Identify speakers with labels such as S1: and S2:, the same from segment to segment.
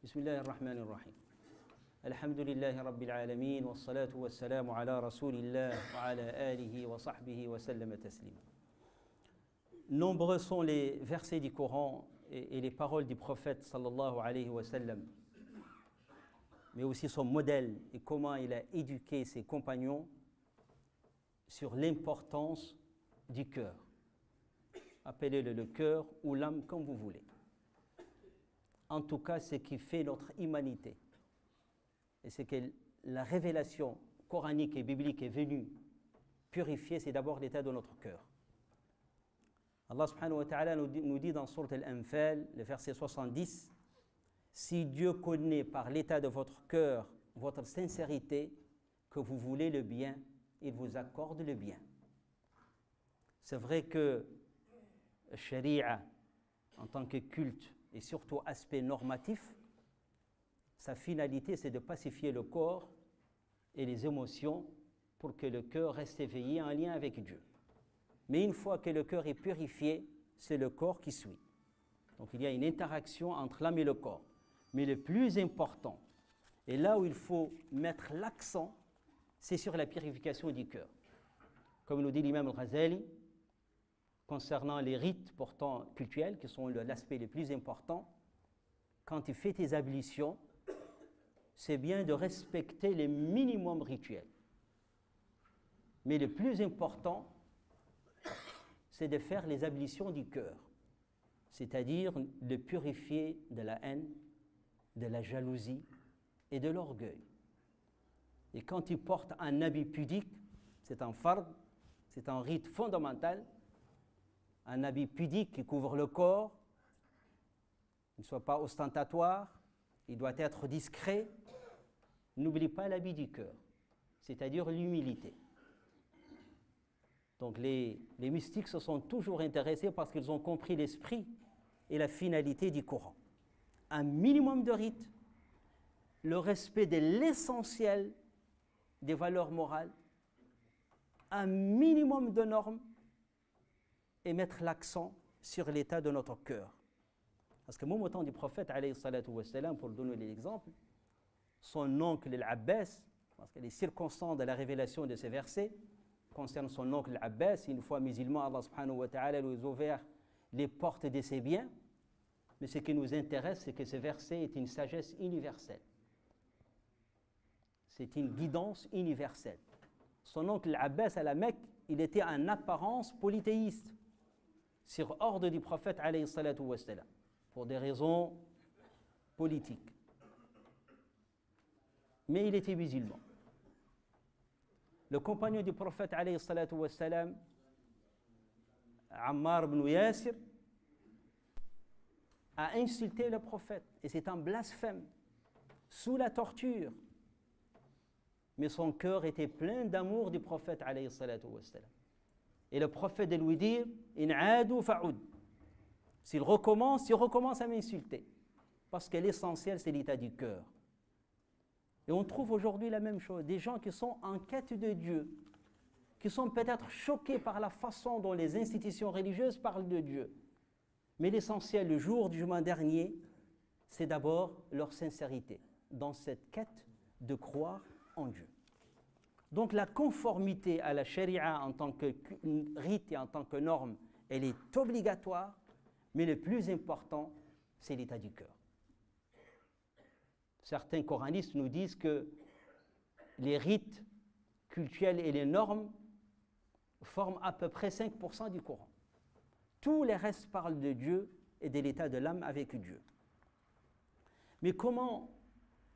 S1: بسم الله الرحمن الرحيم الحمد لله رب العالمين والصلاة والسلام على رسول الله وعلى آله وصحبه وسلم تسليما. Nombreux sont les versets du Coran et les paroles du prophète sallallahu alayhi wa sallam, mais aussi son modèle et comment il a éduqué ses compagnons sur l'importance du cœur. Appelez-le le cœur ou l'âme comme vous voulez. En tout cas, ce qui fait notre humanité, et c'est que la révélation coranique et biblique est venue purifier, c'est d'abord l'état de notre cœur. Allah subhanahu wa ta'ala nous dit dans Sourate Al-Anfal, le verset 70, « Si Dieu connaît par l'état de votre cœur, votre sincérité, que vous voulez le bien, il vous accorde le bien. » C'est vrai que la sharia, en tant que culte, et surtout aspect normatif, sa finalité c'est de pacifier le corps et les émotions pour que le cœur reste éveillé en lien avec Dieu. Mais une fois que le cœur est purifié, c'est le corps qui suit. Donc il y a une interaction entre l'âme et le corps. Mais le plus important, et là où il faut mettre l'accent, c'est sur la purification du cœur. Comme nous dit l'imam Al-Ghazali, concernant les rites pourtant cultuels, qui sont l'aspect le plus important, quand tu fais tes ablutions, c'est bien de respecter les minimums rituels. Mais le plus important, c'est de faire les ablutions du cœur, c'est-à-dire de purifier de la haine, de la jalousie et de l'orgueil. Et quand tu portes un habit pudique, c'est un fard, c'est un rite fondamental, un habit pudique qui couvre le corps, il ne soit pas ostentatoire, il doit être discret. N'oublie pas l'habit du cœur, c'est-à-dire l'humilité. Donc les mystiques se sont toujours intéressés parce qu'ils ont compris l'esprit et la finalité du Coran. Un minimum de rites, le respect de l'essentiel des valeurs morales, un minimum de normes, et mettre l'accent sur l'état de notre cœur. Parce que même au temps du prophète, alayhi salatu wassalam, pour donner l'exemple, son oncle Al-Abbas, parce que les circonstances de la révélation de ces versets concernent son oncle Al-Abbas, une fois musulman, Allah subhanahu wa ta'ala lui a ouvert les portes de ses biens, mais ce qui nous intéresse, c'est que ce verset est une sagesse universelle. C'est une guidance universelle. Son oncle Al-Abbas à la Mecque, il était en apparence polythéiste, sur ordre du prophète alayhi salatu wassalam, pour des raisons politiques. Mais il était musulman. Le compagnon du prophète alayhi salatu wassalam, Ammar ibn Yasir, a insulté le prophète, et c'est un blasphème, sous la torture. Mais son cœur était plein d'amour du prophète alayhi salatu wassalam. Et le prophète de lui dire « In aadu fa'ud » s'il recommence à m'insulter. Parce que l'essentiel, c'est l'état du cœur. Et on trouve aujourd'hui la même chose. Des gens qui sont en quête de Dieu, qui sont peut-être choqués par la façon dont les institutions religieuses parlent de Dieu. Mais l'essentiel, le jour du jugement dernier, c'est d'abord leur sincérité dans cette quête de croire en Dieu. Donc la conformité à la charia en tant que rite et en tant que norme, elle est obligatoire, mais le plus important, c'est l'état du cœur. Certains coranistes nous disent que les rites cultuels et les normes forment à peu près 5% du Coran. Tous les restes parlent de Dieu et de l'état de l'âme avec Dieu. Mais comment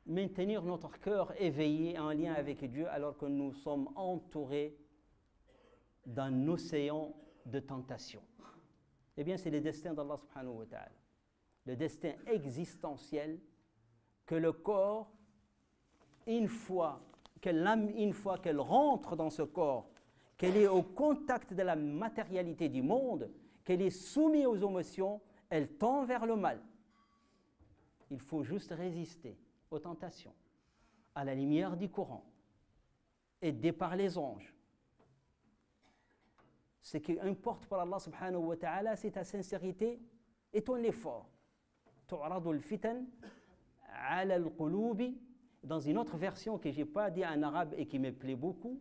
S1: maintenir notre cœur éveillé en lien avec Dieu alors que nous sommes entourés d'un océan de tentation? Eh bien, c'est le destin d'Allah subhanahu wa ta'ala. Le destin existentiel que le corps, une fois que l'âme, une fois qu'elle rentre dans ce corps, qu'elle est au contact de la matérialité du monde, qu'elle est soumise aux émotions, elle tend vers le mal. Il faut juste résister aux tentations, à la lumière du Coran, aidé par les anges. Ce qui importe pour Allah subhanahu wa ta'ala, c'est ta sincérité et ton effort. تعرض الفتن ala al-qulubi. Dans une autre version que je n'ai pas dit en arabe et qui me plaît beaucoup,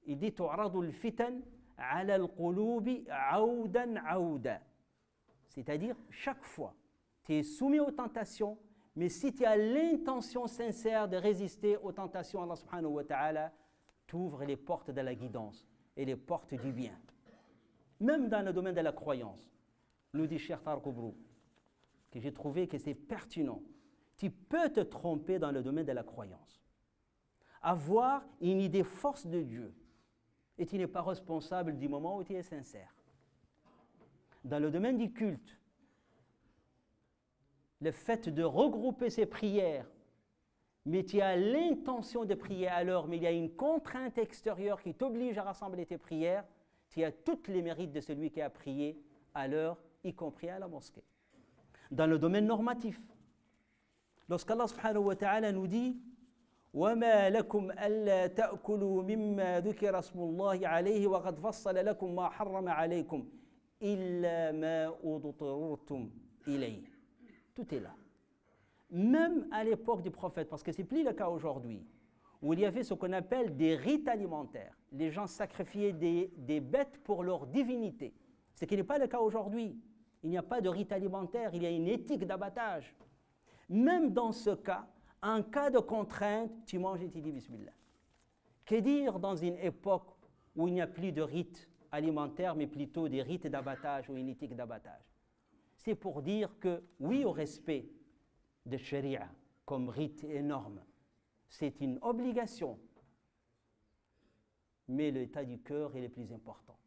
S1: il dit tu'radu al-fitan ala al-qulubi aoudan aouda. C'est-à-dire, chaque fois, tu es soumis aux tentations, mais si tu as l'intention sincère de résister aux tentations, Allah subhanahu wa ta'ala t'ouvre les portes de la guidance et les portes du bien. Même dans le domaine de la croyance, nous dit Cheikh Tariq Oubrou, que j'ai trouvé que c'est pertinent. Tu peux te tromper dans le domaine de la croyance, avoir une idée force de Dieu, et tu n'es pas responsable du moment où tu es sincère. Dans le domaine du culte, le fait de regrouper ses prières, mais tu as l'intention de prier à l'heure, mais il y a une contrainte extérieure qui t'oblige à rassembler tes prières, tu as tous les mérites de celui qui a prié à l'heure, y compris à la mosquée. Dans le domaine normatif, lorsqu'Allah subhanahu wa ta'ala nous dit وَمَا لَكُمْ أَلَّا تَأْكُلُوا مِمَّا ذُكِرَ اسْمُ اللَّهِ عَلَيْهِ وَقَدْ فَصَّلَ لَكُمْ مَا حَرَّمَ عَلَيْكُمْ إِلَّا مَا أُضْطِرُرْتُمْ إِلَيْهِ. Tout est là. Même à l'époque du prophète, parce que ce n'est plus le cas aujourd'hui, où il y avait ce qu'on appelle des rites alimentaires. Les gens sacrifiaient des bêtes pour leur divinité. Ce qui n'est pas le cas aujourd'hui. Il n'y a pas de rite alimentaire, il y a une éthique d'abattage. Même dans ce cas, en cas de contrainte, tu manges et tu dis Bismillah. Que dire dans une époque où il n'y a plus de rites alimentaires, mais plutôt des rites d'abattage ou une éthique d'abattage? C'est pour dire que oui au respect de Sharia comme rite et norme. C'est une obligation. Mais l'état du cœur est le plus important.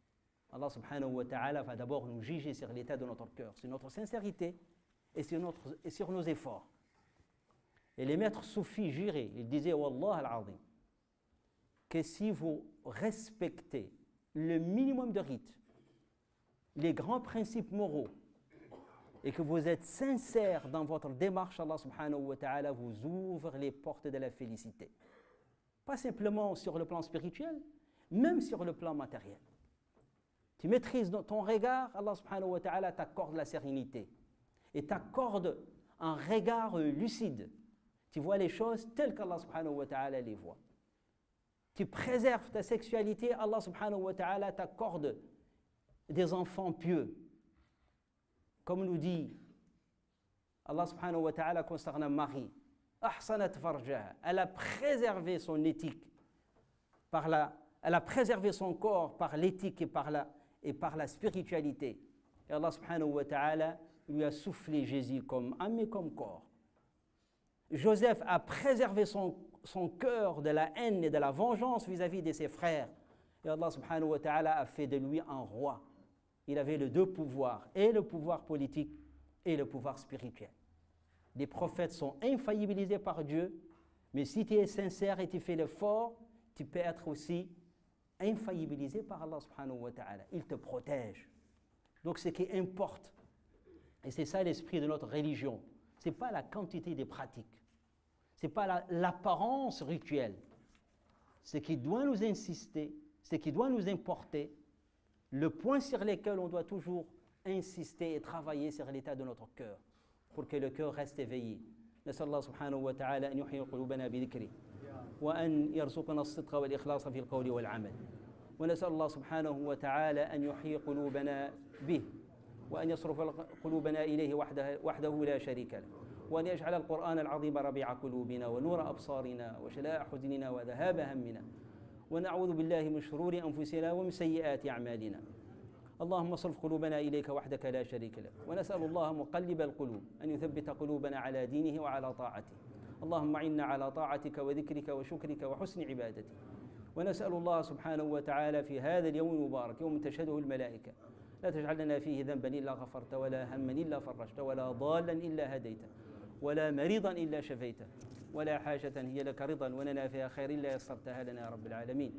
S1: Allah subhanahu wa ta'ala va d'abord nous juger sur l'état de notre cœur, sur notre sincérité et sur nos efforts. Et les maîtres soufis juraient, ils disaient Wallah al-azim, que si vous respectez le minimum de rites, les grands principes moraux, et que vous êtes sincère dans votre démarche, Allah subhanahu wa ta'ala vous ouvre les portes de la félicité. Pas simplement sur le plan spirituel, même sur le plan matériel. Tu maîtrises ton regard, Allah subhanahu wa ta'ala t'accorde la sérénité et t'accorde un regard lucide. Tu vois les choses telles qu'Allah subhanahu wa ta'ala les voit. Tu préserves ta sexualité, Allah subhanahu wa ta'ala t'accorde des enfants pieux. Comme nous dit Allah subhanahu wa ta'ala concernant Marie, ahsanat farjaha, elle a préservé son éthique, elle a préservé son corps par l'éthique et par la spiritualité. Et Allah subhanahu wa ta'ala lui a soufflé Jésus comme âme et comme corps. Joseph a préservé son cœur de la haine et de la vengeance vis-à-vis de ses frères. Et Allah subhanahu wa ta'ala a fait de lui un roi. Il avait les deux pouvoirs, et le pouvoir politique et le pouvoir spirituel. Les prophètes sont infaillibilisés par Dieu, mais si tu es sincère et tu fais l'effort, tu peux être aussi infaillibilisé par Allah subhanahu wa ta'ala. Il te protège. Donc ce qui importe, et c'est ça l'esprit de notre religion, ce n'est pas la quantité des pratiques, ce n'est pas l'apparence rituelle. Ce qui doit nous insister, ce qui doit nous importer, le point sur lequel on doit toujours insister et travailler sur l'état de notre cœur pour que le cœur reste éveillé. نسأل الله سبحانه وتعالى أن يحيي قلوبنا بذكره وأن يرزقنا الصدق والإخلاص في القول والعمل ونسأل الله سبحانه وتعالى أن يحيي قلوبنا به وأن يصرف قلوبنا إليه وحده لا شريك له وأن يجعل القرآن العظيم ربيع قلوبنا ونور أبصارنا وشلاء حزننا وذهاب همنا ونعوذ بالله من شرور أنفسنا ومن سيئات أعمالنا اللهم صرف قلوبنا إليك وحدك لا شريك لك ونسأل الله مقلب القلوب أن يثبت قلوبنا على دينه وعلى طاعته اللهم أعنا على طاعتك وذكرك وشكرك وحسن عبادتك ونسأل الله سبحانه وتعالى في هذا اليوم المبارك يوم تشهده الملائكة لا تجعل لنا فيه ذنبا إلا غفرت ولا هما إلا فرجت ولا ضالا إلا هديته ولا مريضا إلا شفيته ولا حاجة هي لك رضا ولنا فيها خير إلا يسرتها لنا يا رب العالمين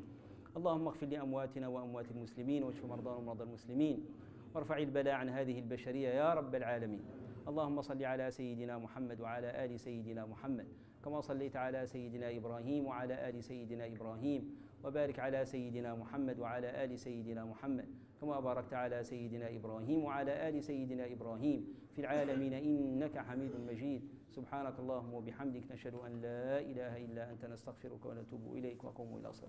S1: اللهم اغفر لأمواتنا وأموات المسلمين واشف مرضانا ومرضى المسلمين وارفع البلاء عن هذه البشرية يا رب العالمين اللهم صل على سيدنا محمد وعلى آل سيدنا محمد كما صليت على سيدنا إبراهيم وعلى آل سيدنا إبراهيم وبارك على سيدنا محمد وعلى آل سيدنا محمد كما باركت على سيدنا إبراهيم وعلى آل سيدنا إبراهيم في العالمين إنك حميد مجيد. سبحانك اللهم وبحمدك نشهد أن لا إله إلا أنت نستغفرك ونتوب إليك وقوموا إلى صلاة.